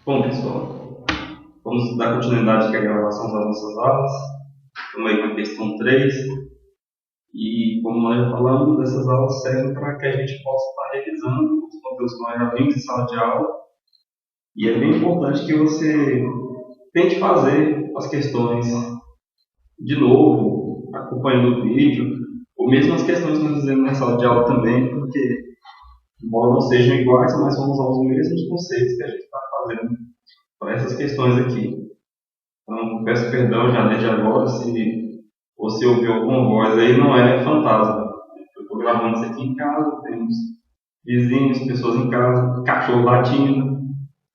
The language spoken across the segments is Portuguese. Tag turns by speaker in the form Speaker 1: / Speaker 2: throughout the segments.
Speaker 1: Bom, pessoal, vamos dar continuidade aqui à gravação das nossas aulas. Estamos aí com a questão 3. E, como nós já falamos, essas aulas servem para que a gente possa estar revisando os conteúdos que nós já vimos em sala de aula. E é bem importante que você tente fazer as questões de novo, acompanhando o vídeo, ou mesmo as questões que nós fizemos na sala de aula também, porque, embora não sejam iguais, mas vamos usar os mesmos conceitos que a gente está fazendo para essas questões aqui. Então, peço perdão já desde agora se você ouviu alguma voz aí, não é fantasma. Eu estou gravando isso aqui em casa, temos vizinhos, pessoas em casa, cachorro latindo,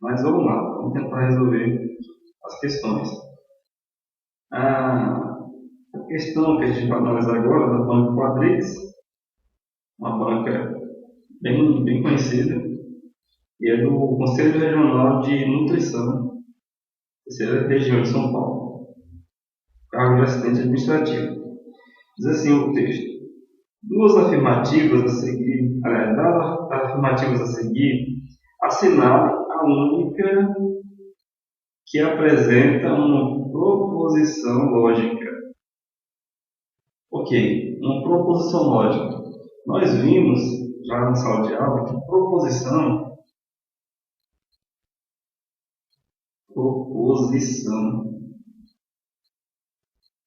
Speaker 1: mas vamos lá, vamos tentar resolver as questões. A questão que a gente vai analisar agora é da banca Quadrix, uma banca bem conhecida, e é do Conselho Regional de Nutrição, terceira região de São Paulo, cargo de assistente administrativo. Diz assim o texto: duas afirmativas a seguir, das afirmativas a seguir, assinale a única que apresenta uma proposição lógica. Ok, uma proposição lógica. Nós vimos já na sala de aula que proposição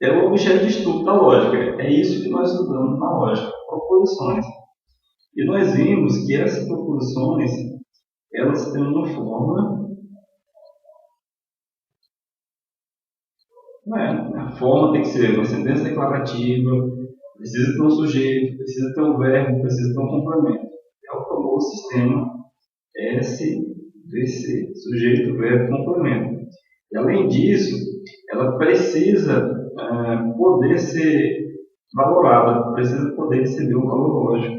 Speaker 1: é o objeto de estudo da lógica. É isso que nós estudamos na lógica, proposições. E nós vimos que essas proposições, elas têm uma forma, a forma tem que ser uma sentença declarativa, precisa ter um sujeito, precisa ter um verbo, precisa ter um complemento. É o famoso sistema SVC, sujeito, verbo, complemento. E, além disso, ela precisa poder ser valorada, precisa poder receber um valor lógico.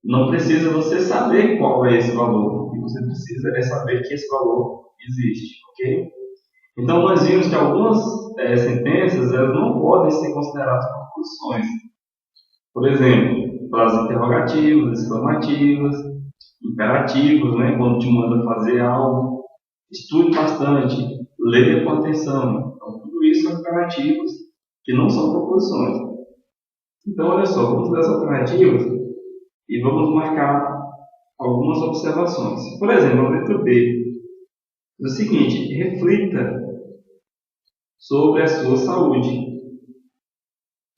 Speaker 1: Não precisa você saber qual é esse valor. O que você precisa é saber que esse valor existe, ok? Então, nós vimos que algumas sentenças elas não podem ser consideradas proposições. Por exemplo, frases interrogativas, exclamativas, imperativos, quando te manda fazer algo. Estude bastante, leia com atenção. Então, tudo isso são imperativos que não são proposições. Então, olha só, vamos ler as alternativas e vamos marcar algumas observações. Por exemplo, a letra B diz o seguinte: reflita sobre a sua saúde.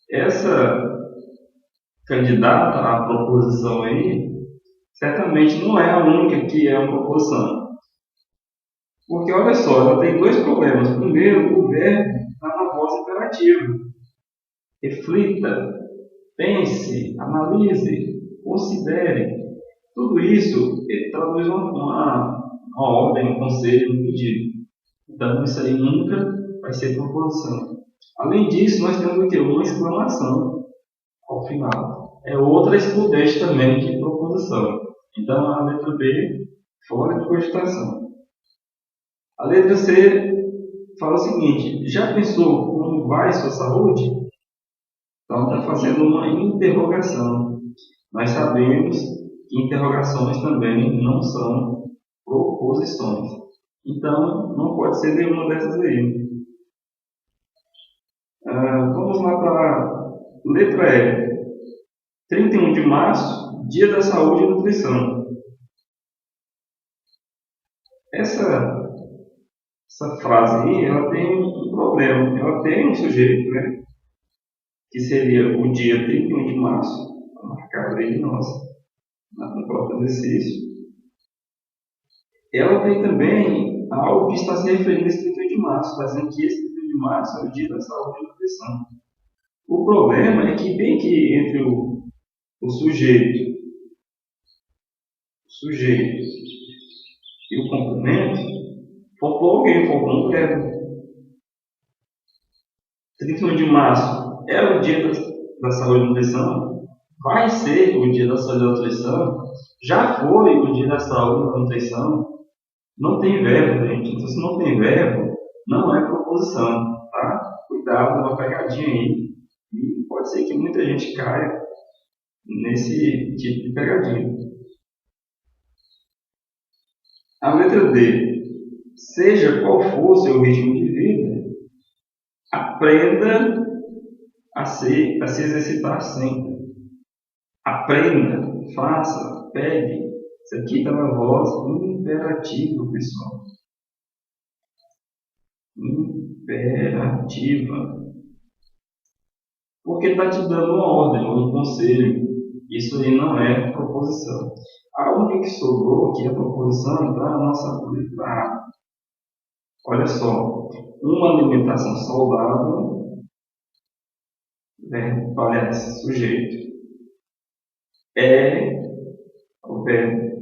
Speaker 1: Essa candidata à proposição aí, certamente não é a única que é uma proposição. Porque, olha só, ela tem dois problemas. Primeiro, o verbo está na voz imperativa. Reflita, pense, analise, considere. Tudo isso traduz uma ordem, um conselho, um pedido. Então, isso aí nunca vai ser proposição. Além disso, nós temos aqui uma exclamação ao final. É outra excludente também de proposição. Então, a letra B, fora de cogitação. A letra C fala o seguinte: já pensou como vai sua saúde? Então, está fazendo uma interrogação. Nós sabemos que interrogações também não são proposições. Então, não pode ser nenhuma dessas aí. Vamos lá para a letra E. 31 de março, Dia da Saúde e Nutrição. Essa frase aí, ela tem um problema. Ela tem um sujeito, que seria o dia 31 de março, marcado aí de nós, no próprio exercício. Ela tem também algo que está se referindo a esse 31 de março, está dizendo que esse 31 de março é o Dia da Saúde e Nutrição. O problema é que bem que entre o sujeito e o complemento, faltou alguém, faltou um verbo. 31 de março é o Dia da Saúde e Nutrição? Vai ser o Dia da Saúde e Nutrição? Já foi o Dia da Saúde e Nutrição? Não tem verbo, gente. Então, se não tem verbo, não é proposição, tá? Cuidado, uma pegadinha aí. E pode ser que muita gente caia nesse tipo de pegadinha. A letra D. Seja qual for o seu ritmo de vida, aprenda a se exercitar sempre. Aprenda, faça, pegue. Isso aqui está na voz imperativa, pessoal. Imperativa. Porque está te dando uma ordem, um conselho. Isso aí não é proposição. A única que sobrou aqui é a proposição da nossa letra A. Olha só, uma alimentação saudável, parece sujeito, é o verbo,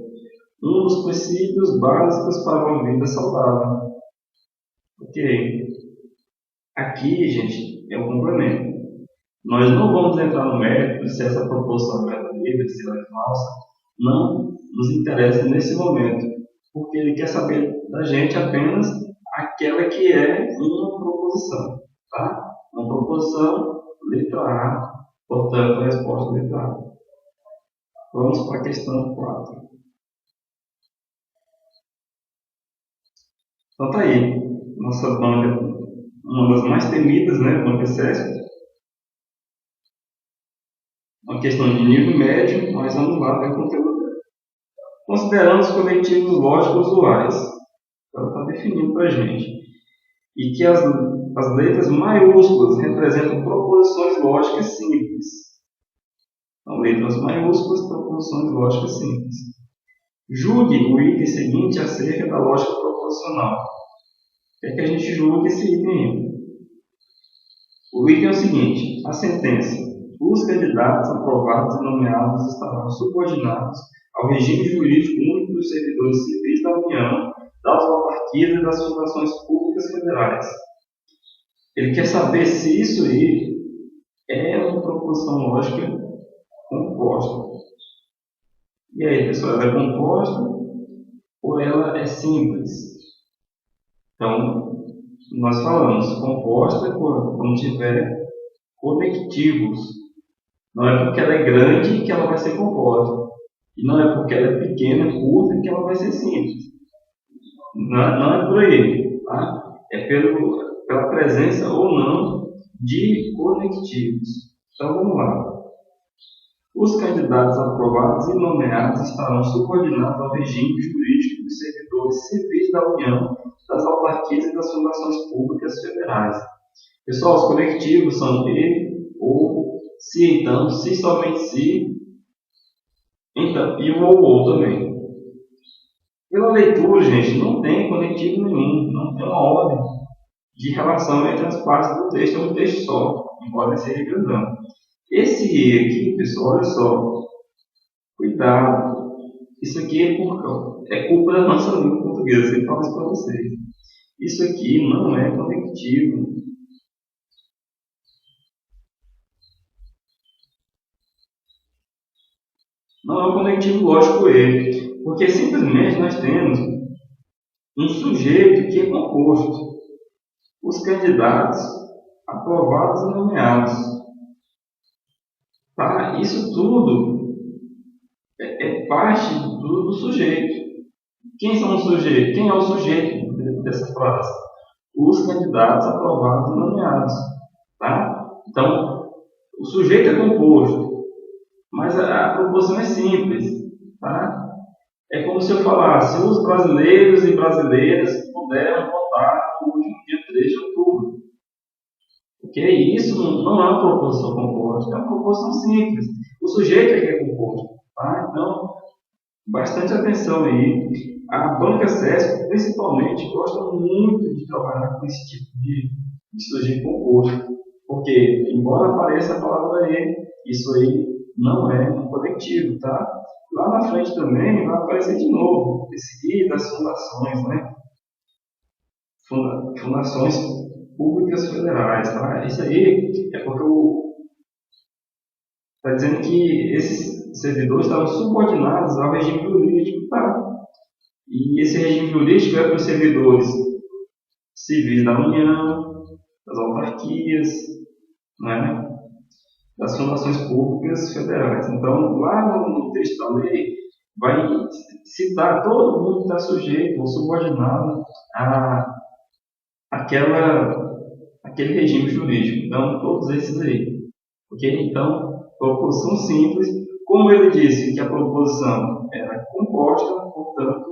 Speaker 1: um dos princípios básicos para uma vida saudável. Ok? Aqui, gente, é o complemento. Nós não vamos entrar no mérito se essa proposição é verdadeira, se ela é falsa. Não nos interessa nesse momento, porque ele quer saber da gente apenas aquela que é uma proposição. Tá? Uma proposição, letra A, portanto, a resposta letra A. Vamos para a questão 4. Então tá aí, nossa banca, uma das mais temidas, né, banca CESP. Uma questão de nível médio, mas vamos lá ver o conteúdo dela. Considerando os coletivos lógicos usuais, ela está definindo para a gente, e que as letras maiúsculas representam proposições lógicas simples. Então, letras maiúsculas, proposições lógicas simples. Julgue o item seguinte acerca da lógica proposicional. Quer que a gente julgue esse item aí? O item é o seguinte: a sentença. Os candidatos aprovados e nomeados estarão subordinados ao regime jurídico único dos servidores civis da União, das autarquias e das fundações públicas federais. Ele quer saber se isso aí é uma proposição lógica composta. E aí, pessoal, ela é composta ou ela é simples? Então, nós falamos composta quando tiver conectivos. Não é porque ela é grande que ela vai ser composta. E não é porque ela é pequena, curta, que ela vai ser simples. Não é por aí. Tá? É pela presença ou não de conectivos. Então, vamos lá. Os candidatos aprovados e nomeados estarão subordinados ao regime jurídico dos servidores civis da União, das autarquias e das fundações públicas federais. Pessoal, os conectivos são e, ou, se, então, se, somente se, então, e o ou também. Pela leitura, gente, não tem conectivo nenhum, não tem uma ordem de relação entre as partes do texto, é um texto só, embora seja grandão. Esse e aqui, pessoal, olha só, cuidado, isso aqui é culpa da nossa língua portuguesa, eu falo isso para vocês. Isso aqui não é conectivo. Não é um conectivo lógico ele, porque simplesmente nós temos um sujeito que é composto. Os candidatos aprovados e nomeados. Tá? Isso tudo é parte do sujeito. Quem são os sujeitos? Quem é o sujeito dessa frase? Os candidatos aprovados e nomeados. Tá? Então, o sujeito é composto, mas a proposição é simples. Tá? É como se eu falasse: os brasileiros e brasileiras puderam votar no último dia 3 de outubro. Porque isso não é uma proposição composta, é uma proposição simples. O sujeito é que é composto. Tá? Então, bastante atenção aí. A banca CESP, principalmente, gosta muito de trabalhar com esse tipo de sujeito composto. Porque, embora apareça a palavra E, isso aí não é um coletivo. Tá? Lá na frente também vai aparecer de novo esse I das fundações, né? Fundações públicas federais. Tá? Isso aí é porque está dizendo que esses servidores estavam subordinados ao regime jurídico. Tá? E esse regime jurídico é para os servidores civis da União, das autarquias, né? das fundações públicas federais. Então, lá no texto da lei, vai citar todo mundo que está sujeito ou subordinado a aquele regime jurídico. Então, todos esses aí. Ok? Então, proposição simples. Como ele disse que a proposição era composta, portanto,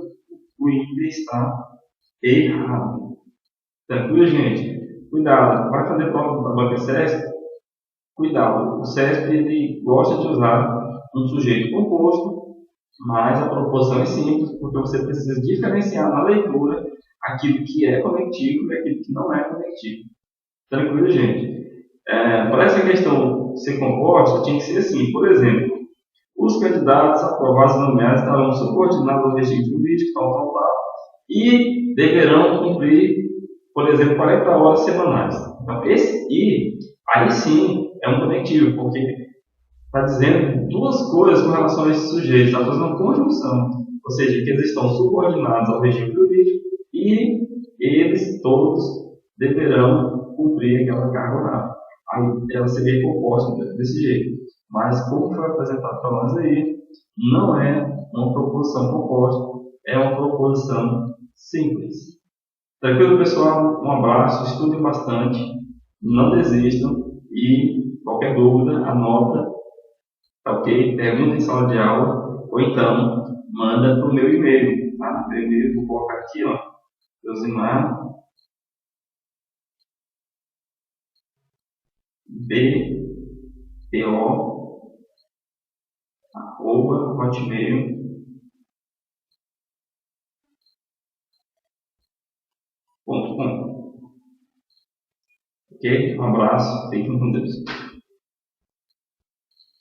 Speaker 1: o índice está errado. Tranquilo, gente? Cuidado. Vai fazer prova da banca CESP? Cuidado. O CESP ele gosta de usar um sujeito composto, mas a proposição é simples, porque você precisa diferenciar na leitura aquilo que é conectivo e aquilo que não é conectivo. Tranquilo, gente? Para essa questão ser composta, tinha que ser assim. Por exemplo, os candidatos aprovados e nomeados estarão subordinados ao regime jurídico, tal, e deverão cumprir, por exemplo, 40 horas semanais. Então, aí sim, é um conectivo, porque está dizendo duas coisas com relação a esses sujeitos, está fazendo uma conjunção, ou seja, que eles estão subordinados ao regime jurídico e eles todos deverão cumprir aquela carga horária. Aí ela seria composta desse jeito. Mas, como foi apresentado para nós aí, não é uma proposição composta, é uma proposição simples. Tranquilo, pessoal? Um abraço, estudem bastante, não desistam e qualquer dúvida, anota, tá ok? Pergunta em sala de aula ou então manda para o meu e-mail, tá? Meu e-mail vou colocar aqui, ó, Josimar bpo@hotmail.com. Ok? Um abraço, fiquem com Deus.